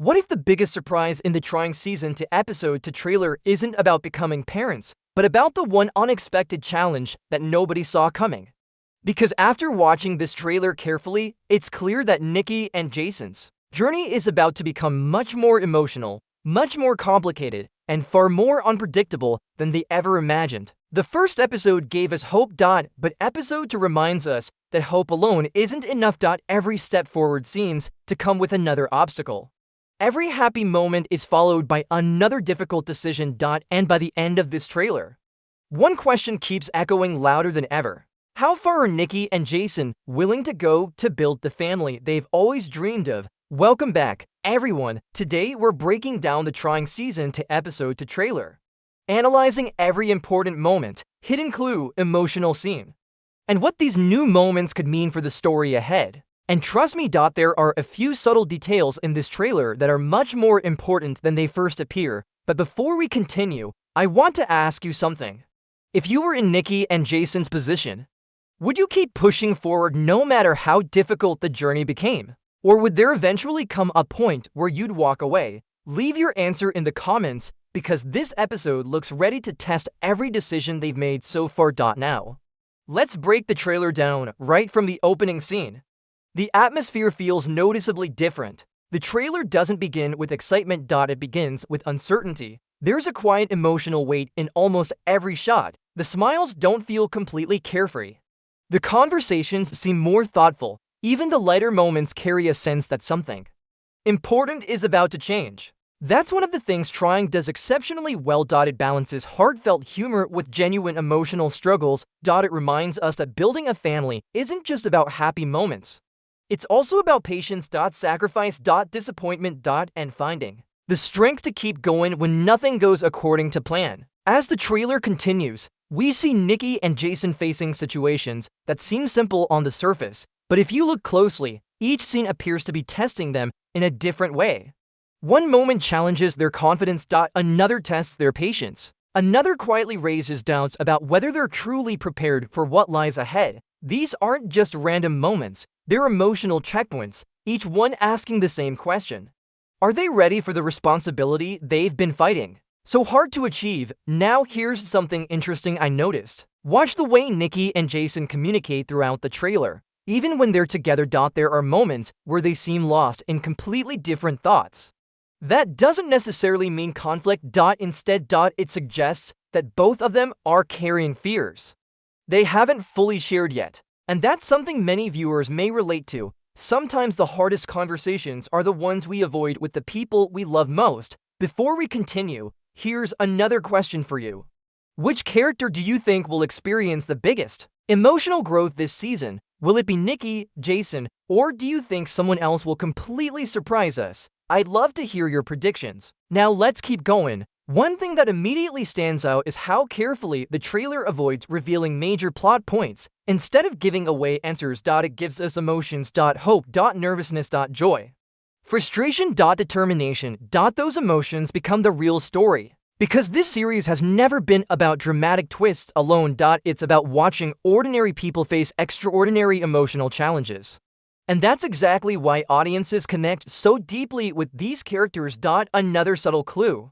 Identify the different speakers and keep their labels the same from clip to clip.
Speaker 1: What if the biggest surprise in the trying season to episode to trailer isn't about becoming parents, but about the one unexpected challenge that nobody saw coming? Because after watching this trailer carefully, it's clear that Nikki and Jason's journey is about to become much more emotional, much more complicated, and far more unpredictable than they ever imagined. The first episode gave us hope. But episode 2 reminds us that hope alone isn't enough. Every step forward seems to come with another obstacle. Every happy moment is followed by another difficult decision. And by the end of this trailer, one question keeps echoing louder than ever. How far are Nikki and Jason willing to go to build the family they've always dreamed of? Welcome back, everyone. Today we're breaking down the trying season to episode to trailer, analyzing every important moment, hidden clue, emotional scene, and what these new moments could mean for the story ahead. And trust me, there are a few subtle details in this trailer that are much more important than they first appear. But before we continue, I want to ask you something. If you were in Nikki and Jason's position, would you keep pushing forward no matter how difficult the journey became? Or would there eventually come a point where you'd walk away? Leave your answer in the comments, because this episode looks ready to test every decision they've made so far. Now, let's break the trailer down right from the opening scene. The atmosphere feels noticeably different. The trailer doesn't begin with excitement. It begins with uncertainty. There's a quiet emotional weight in almost every shot. The smiles don't feel completely carefree. The conversations seem more thoughtful. Even the lighter moments carry a sense that something important is about to change. That's one of the things Trying does exceptionally well. It balances heartfelt humor with genuine emotional struggles. It reminds us that building a family isn't just about happy moments. It's also about patience, sacrifice, disappointment, and finding the strength to keep going when nothing goes according to plan. As the trailer continues, we see Nikki and Jason facing situations that seem simple on the surface, but if you look closely, each scene appears to be testing them in a different way. One moment challenges their confidence. Another tests their patience. Another quietly raises doubts about whether they're truly prepared for what lies ahead. These aren't just random moments, they're emotional checkpoints, each one asking the same question. Are they ready for the responsibility they've been fighting so hard to achieve? Now here's something interesting I noticed. Watch the way Nikki and Jason communicate throughout the trailer. Even when they're together, there are moments where they seem lost in completely different thoughts. That doesn't necessarily mean conflict. Instead, it suggests that both of them are carrying fears they haven't fully shared yet. And that's something many viewers may relate to. Sometimes the hardest conversations are the ones we avoid with the people we love most. Before we continue, here's another question for you. Which character do you think will experience the biggest emotional growth this season? Will it be Nikki, Jason, or do you think someone else will completely surprise us? I'd love to hear your predictions. Now let's keep going. One thing that immediately stands out is how carefully the trailer avoids revealing major plot points. Instead of giving away answers, it gives us emotions. Hope, nervousness, joy, frustration, determination. Those emotions become the real story. Because this series has never been about dramatic twists alone. It's about watching ordinary people face extraordinary emotional challenges. And that's exactly why audiences connect so deeply with these characters. Another subtle clue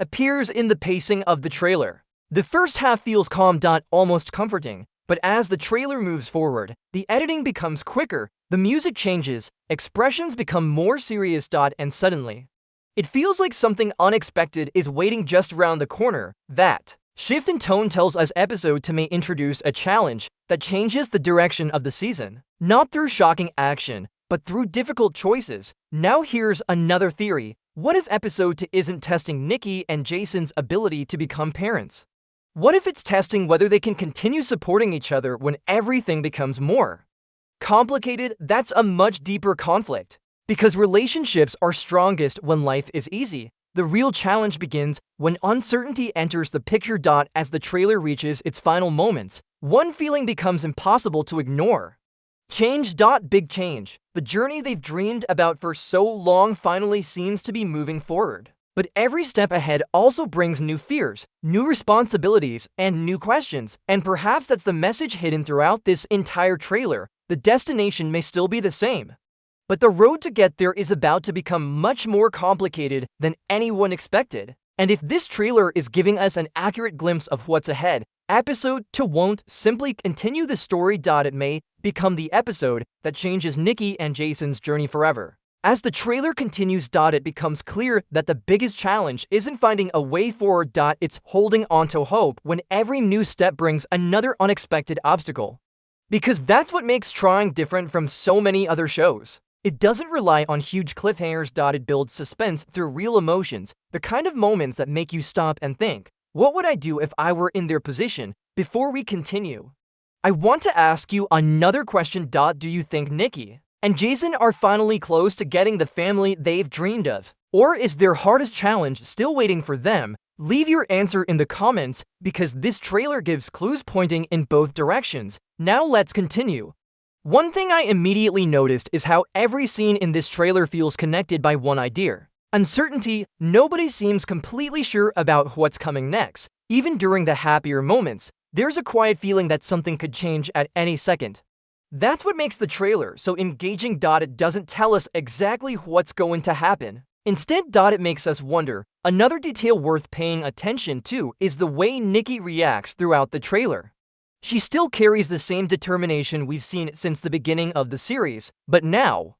Speaker 1: appears in the pacing of the trailer. The first half feels calm, almost comforting, but as the trailer moves forward, the editing becomes quicker, the music changes, expressions become more serious. And suddenly, it feels like something unexpected is waiting just around the corner. That shift in tone tells us episode 2 may introduce a challenge that changes the direction of the season, not through shocking action, but through difficult choices. Now here's another theory. What if episode 2 isn't testing Nikki and Jason's ability to become parents? What if it's testing whether they can continue supporting each other when everything becomes more complicated? That's a much deeper conflict. Because relationships are strongest when life is easy. The real challenge begins when uncertainty enters the picture. As the trailer reaches its final moments, one feeling becomes impossible to ignore. Change. Big change. The journey they've dreamed about for so long finally seems to be moving forward. But every step ahead also brings new fears, new responsibilities, and new questions. And perhaps that's the message hidden throughout this entire trailer. The destination may still be the same, But the road to get there is about to become much more complicated than anyone expected. And if this trailer is giving us an accurate glimpse of what's ahead, episode 2 won't simply continue the story. It may become the episode that changes Nikki and Jason's journey forever. As the trailer continues, it becomes clear that the biggest challenge isn't finding a way forward. It's holding onto hope when every new step brings another unexpected obstacle. Because that's what makes Trying different from so many other shows. It doesn't rely on huge cliffhangers. It builds suspense through real emotions, the kind of moments that make you stop and think, what would I do if I were in their position? Before we continue, I want to ask you another question. Do you think Nikki and Jason are finally close to getting the family they've dreamed of? Or is their hardest challenge still waiting for them? Leave your answer in the comments because this trailer gives clues pointing in both directions. Now let's continue. One thing I immediately noticed is how every scene in this trailer feels connected by one idea. Uncertainty. Nobody seems completely sure about what's coming next. Even during the happier moments, there's a quiet feeling that something could change at any second. That's what makes the trailer so engaging. It doesn't tell us exactly what's going to happen. Instead, it makes us wonder. Another detail worth paying attention to is the way Nikki reacts throughout the trailer. She still carries the same determination we've seen since the beginning of the series, but now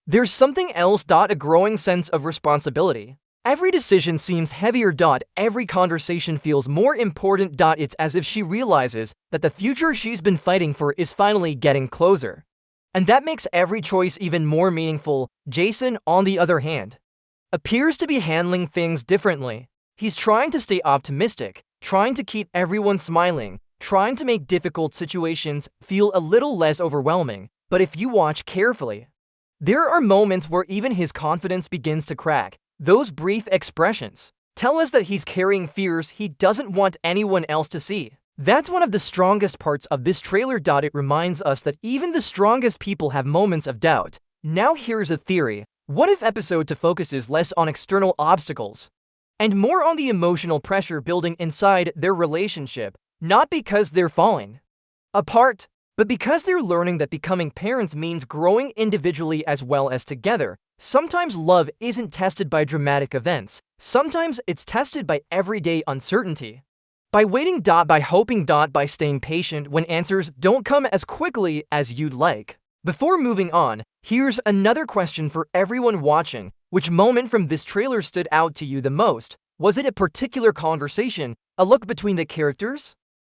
Speaker 1: there's something else. A growing sense of responsibility. Every decision seems heavier. Every conversation feels more important. It's as if she realizes that the future she's been fighting for is finally getting closer. And that makes every choice even more meaningful. Jason, on the other hand, appears to be handling things differently. He's trying to stay optimistic, trying to keep everyone smiling, trying to make difficult situations feel a little less overwhelming. But if you watch carefully, there are moments where even his confidence begins to crack. Those brief expressions tell us that he's carrying fears he doesn't want anyone else to see. That's one of the strongest parts of this trailer. It reminds us that even the strongest people have moments of doubt. Now here's a theory. What if episode 2 focuses less on external obstacles and more on the emotional pressure building inside their relationship? Not because they're falling apart, but because they're learning that becoming parents means growing individually as well as together. Sometimes love isn't tested by dramatic events. Sometimes it's tested by everyday uncertainty. By waiting. By hoping. By staying patient when answers don't come as quickly as you'd like. Before moving on, here's another question for everyone watching. Which moment from this trailer stood out to you the most? Was it a particular conversation, a look between the characters,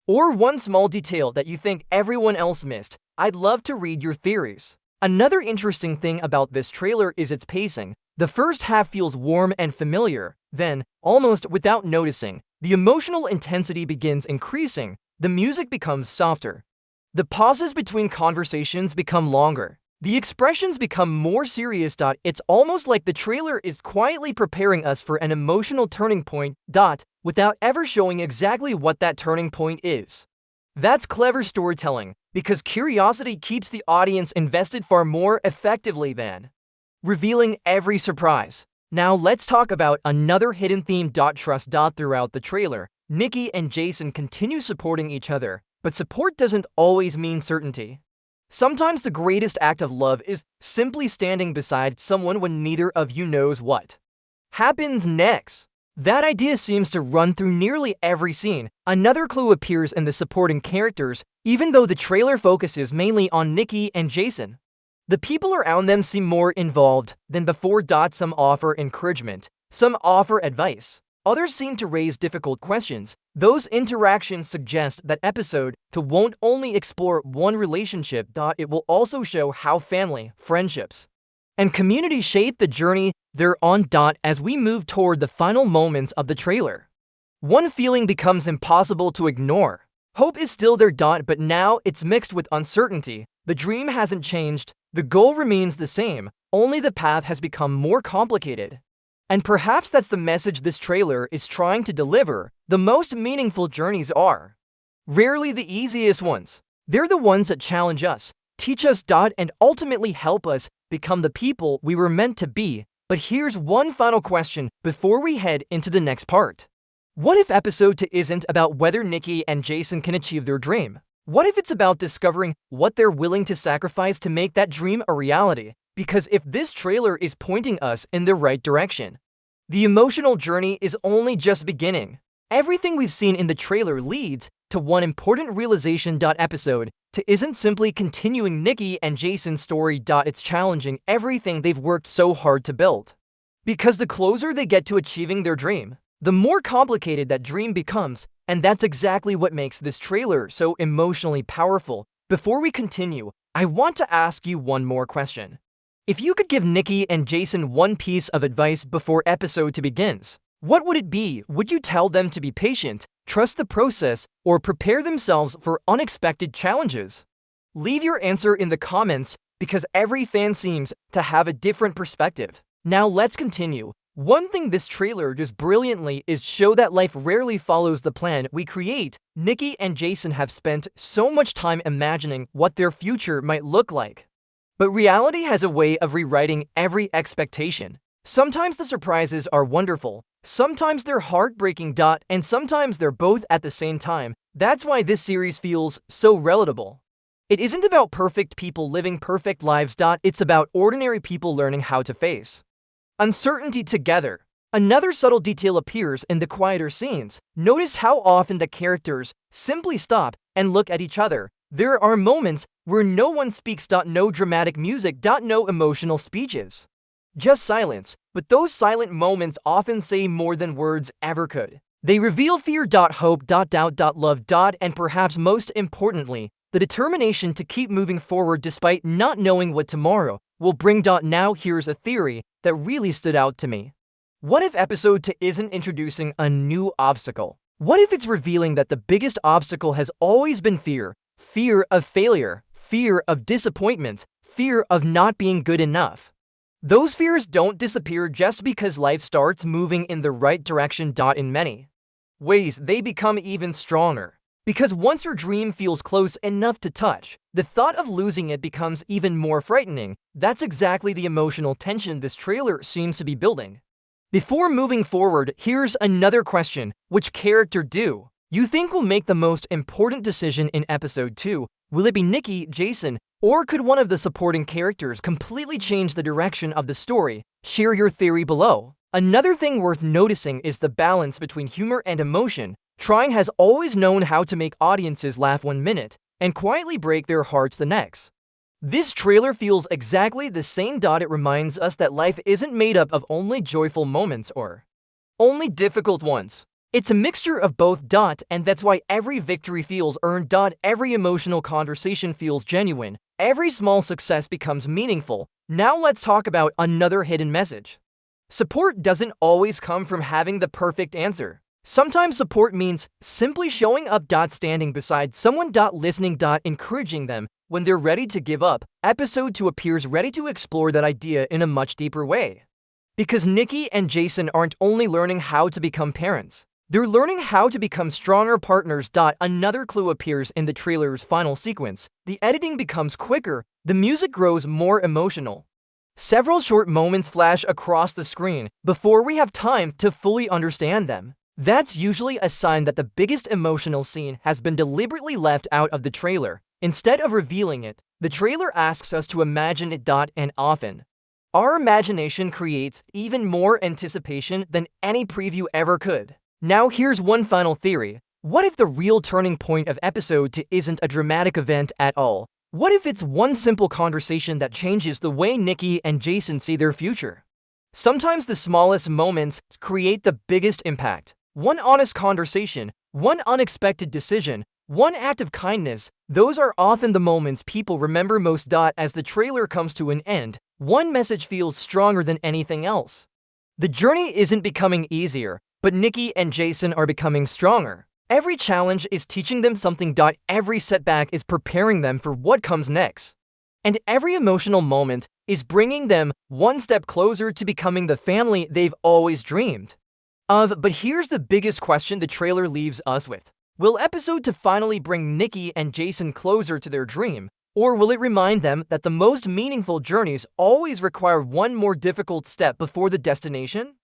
Speaker 1: or one small detail that you think everyone else missed? I'd love to read your theories. Another interesting thing about this trailer is its pacing. The first half feels warm and familiar. Then, almost without noticing, the emotional intensity begins increasing. The music becomes softer. The pauses between conversations become longer. The expressions become more serious. It's almost like the trailer is quietly preparing us for an emotional turning point. Without ever showing exactly what that turning point is. That's clever storytelling, because curiosity keeps the audience invested far more effectively than revealing every surprise. Now let's talk about another hidden theme. Trust. Throughout the trailer, Nikki and Jason continue supporting each other, but support doesn't always mean certainty. Sometimes the greatest act of love is simply standing beside someone when neither of you knows what happens next. That idea seems to run through nearly every scene. Another clue appears in the supporting characters, even though the trailer focuses mainly on Nikki and Jason. The people around them seem more involved than before. Some offer encouragement, some offer advice, others seem to raise difficult questions. Those interactions suggest that episode 2 won't only explore one relationship. It will also show how family, friendships, and community shape the journey they're on. As we move toward the final moments of the trailer, one feeling becomes impossible to ignore. Hope is still there. But now it's mixed with uncertainty. The dream hasn't changed, the goal remains the same, only the path has become more complicated. And perhaps that's the message this trailer is trying to deliver. The most meaningful journeys are rarely the easiest ones. They're the ones that challenge us, teach us. And ultimately help us become the people we were meant to be. But here's one final question before we head into the next part. What if episode 2 isn't about whether Nikki and Jason can achieve their dream? What if it's about discovering what they're willing to sacrifice to make that dream a reality? Because if this trailer is pointing us in the right direction, the emotional journey is only just beginning. Everything we've seen in the trailer leads to one important realization. Episode to isn't simply continuing Nikki and Jason's story. It's challenging everything they've worked so hard to build. Because the closer they get to achieving their dream, the more complicated that dream becomes, and that's exactly what makes this trailer so emotionally powerful. Before we continue, I want to ask you one more question. If you could give Nikki and Jason one piece of advice before episode 2 begins, what would it be? Would you tell them to be patient, trust the process, or prepare themselves for unexpected challenges? Leave your answer in the comments because every fan seems to have a different perspective. Now let's continue. One thing this trailer does brilliantly is show that life rarely follows the plan we create. Nikki and Jason have spent so much time imagining what their future might look like. But reality has a way of rewriting every expectation. Sometimes the surprises are wonderful, sometimes they're heartbreaking. And sometimes they're both at the same time. That's why this series feels so relatable. It isn't about perfect people living perfect lives. It's about ordinary people learning how to face uncertainty together. Another subtle detail appears in the quieter scenes. Notice how often the characters simply stop and look at each other. There are moments where no one speaks. No dramatic music. No emotional speeches. Just silence. But those silent moments often say more than words ever could. They reveal fear. Hope. Doubt. Love. And perhaps most importantly, the determination to keep moving forward despite not knowing what tomorrow will bring. Now here's a theory that really stood out to me. What if episode 2 isn't introducing a new obstacle? What if it's revealing that the biggest obstacle has always been fear? Fear of failure, fear of disappointment, fear of not being good enough. Those fears don't disappear just because life starts moving in the right direction. In many ways, they become even stronger. Because once your dream feels close enough to touch, the thought of losing it becomes even more frightening. That's exactly the emotional tension this trailer seems to be building. Before moving forward, here's another question. Which character do you think will make the most important decision in episode 2? Will it be Nikki, Jason, or could one of the supporting characters completely change the direction of the story? Share your theory below. Another thing worth noticing is the balance between humor and emotion. Trying has always known how to make audiences laugh 1 minute and quietly break their hearts the next. This trailer feels exactly the same. It reminds us that life isn't made up of only joyful moments or only difficult ones. It's a mixture of both. And that's why every victory feels earned. Every emotional conversation feels genuine. Every small success becomes meaningful. Now let's talk about another hidden message. Support doesn't always come from having the perfect answer. Sometimes support means simply showing up. Standing beside someone. Listening. Encouraging them when they're ready to give up. Episode 2 appears ready to explore that idea in a much deeper way. Because Nikki and Jason aren't only learning how to become parents, they're learning how to become stronger partners. Another clue appears in the trailer's final sequence. The editing becomes quicker, the music grows more emotional. Several short moments flash across the screen before we have time to fully understand them. That's usually a sign that the biggest emotional scene has been deliberately left out of the trailer. Instead of revealing it, the trailer asks us to imagine it. And often, our imagination creates even more anticipation than any preview ever could. Now here's one final theory. What if the real turning point of episode 2 isn't a dramatic event at all? What if it's one simple conversation that changes the way Nikki and Jason see their future? Sometimes the smallest moments create the biggest impact. One honest conversation, one unexpected decision, one act of kindness, those are often the moments people remember most. As the trailer comes to an end, one message feels stronger than anything else. The journey isn't becoming easier, but Nikki and Jason are becoming stronger. Every challenge is teaching them something. Every setback is preparing them for what comes next. And every emotional moment is bringing them one step closer to becoming the family they've always dreamed of. But here's the biggest question the trailer leaves us with. Will episode 2 finally bring Nikki and Jason closer to their dream? Or will it remind them that the most meaningful journeys always require one more difficult step before the destination?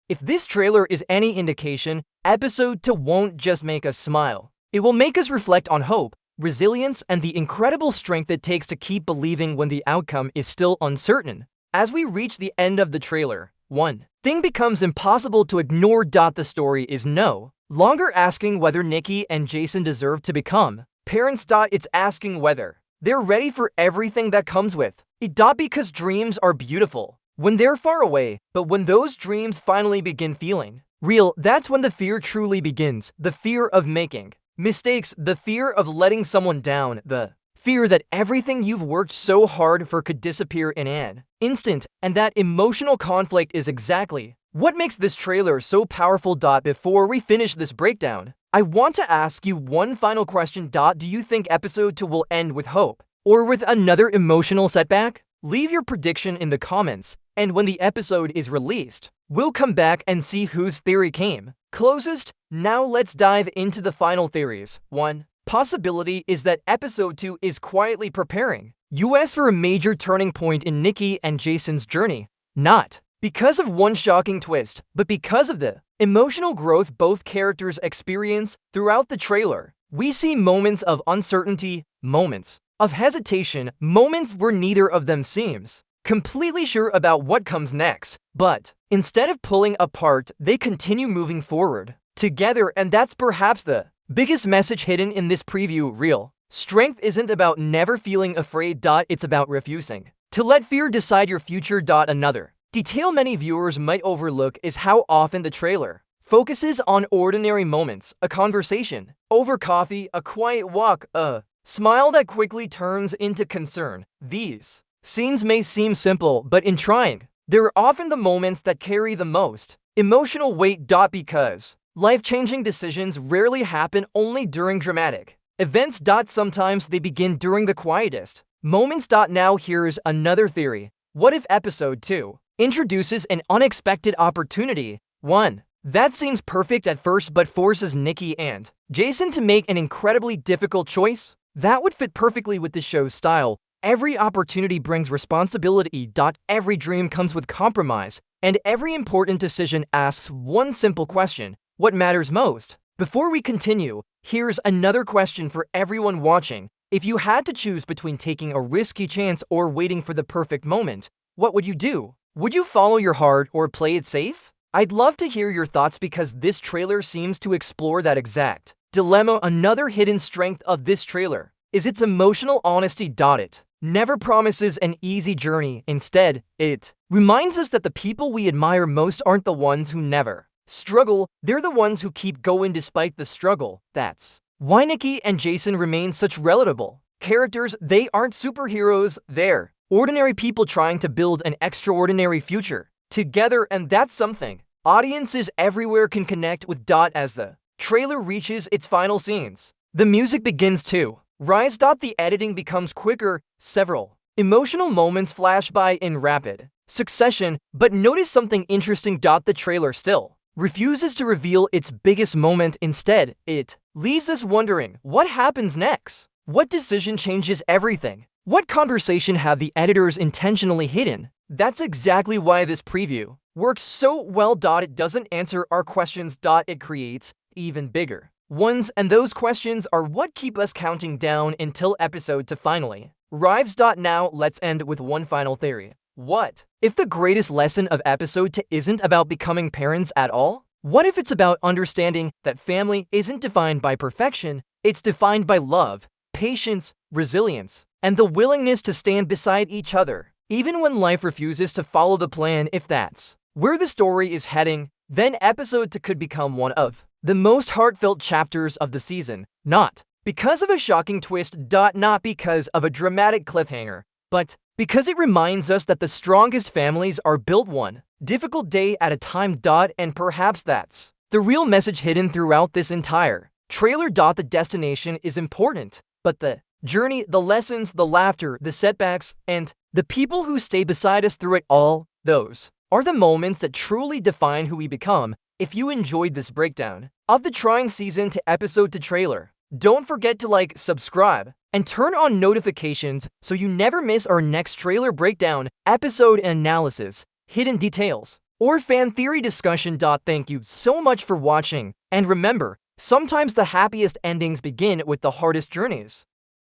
Speaker 1: If this trailer is any indication, episode 2 won't just make us smile. It will make us reflect on hope, resilience, and the incredible strength it takes to keep believing when the outcome is still uncertain. As we reach the end of the trailer, one thing becomes impossible to ignore. The story is no longer asking whether Nikki and Jason deserve to become parents. It's asking whether they're ready for everything that comes with it. Because dreams are beautiful when they're far away, but when those dreams finally begin feeling real, that's when the fear truly begins. The fear of making mistakes, the fear of letting someone down, the fear that everything you've worked so hard for could disappear in an instant. And that emotional conflict is exactly what makes this trailer so powerful. Before we finish this breakdown, I want to ask you one final question. Do you think episode 2 will end with hope or with another emotional setback? Leave your prediction in the comments, and when the episode is released, we'll come back and see whose theory came closest. Now let's dive into the final theories. One possibility is that episode 2 is quietly preparing us for a major turning point in Nikki and Jason's journey. Not because of one shocking twist, but because of the emotional growth both characters experience throughout the trailer. We see moments of uncertainty, moments of hesitation, moments where neither of them seems completely sure about what comes next. But instead of pulling apart, they continue moving forward together, and that's perhaps the biggest message hidden in this preview. Real strength isn't about never feeling afraid. It's about refusing to let fear decide your future. Another detail many viewers might overlook is how often the trailer focuses on ordinary moments, a conversation over coffee, a quiet walk, a smile that quickly turns into concern. These scenes may seem simple, but in trying, they're often the moments that carry the most emotional weight. Because life-changing decisions rarely happen only during dramatic events. Sometimes they begin during the quietest moments. Now here's another theory. What if episode 2 introduces an unexpected opportunity? One that seems perfect at first but forces Nikki and Jason to make an incredibly difficult choice? That would fit perfectly with the show's style. Every opportunity brings responsibility. Every dream comes with compromise, and every important decision asks one simple question: what matters most? Before we continue, here's another question for everyone watching. If you had to choose between taking a risky chance or waiting for the perfect moment, what would you do? Would you follow your heart or play it safe? I'd love to hear your thoughts because this trailer seems to explore that exact dilemma. Another hidden strength of this trailer is its emotional honesty. It never promises an easy journey. Instead, it reminds us that the people we admire most aren't the ones who never struggle, they're the ones who keep going despite the struggle. That's why Nikki and Jason remain such relatable characters. They aren't superheroes, they're ordinary people trying to build an extraordinary future together, and that's something audiences everywhere can connect with. As the trailer reaches its final scenes, the music begins to rise. The editing becomes quicker, several emotional moments flash by in rapid succession, but notice something interesting. The trailer still refuses to reveal its biggest moment. Instead, it leaves us wondering what happens next. What decision changes everything? What conversation have the editors intentionally hidden? That's exactly why this preview works so well. It doesn't answer our questions. It creates even bigger ones, and those questions are what keep us counting down until episode 2 finally arrives. Now let's end with one final theory. What if the greatest lesson of episode 2 isn't about becoming parents at all? What if it's about understanding that family isn't defined by perfection, it's defined by love, patience, resilience, and the willingness to stand beside each other, even when life refuses to follow the plan? If that's where the story is heading, then episode 2 could become one of the most heartfelt chapters of the season. Not because of a shocking twist. Not because of a dramatic cliffhanger, but because it reminds us that the strongest families are built one difficult day at a time. And perhaps that's the real message hidden throughout this entire trailer. The destination is important, but the journey, the lessons, the laughter, the setbacks, and the people who stay beside us through it all, those are the moments that truly define who we become. If you enjoyed this breakdown of the trying season to episode 2 trailer, don't forget to like, subscribe, and turn on notifications so you never miss our next trailer breakdown, episode analysis, hidden details, or fan theory discussion. Thank you so much for watching, and remember, Sometimes the happiest endings begin with the hardest journeys.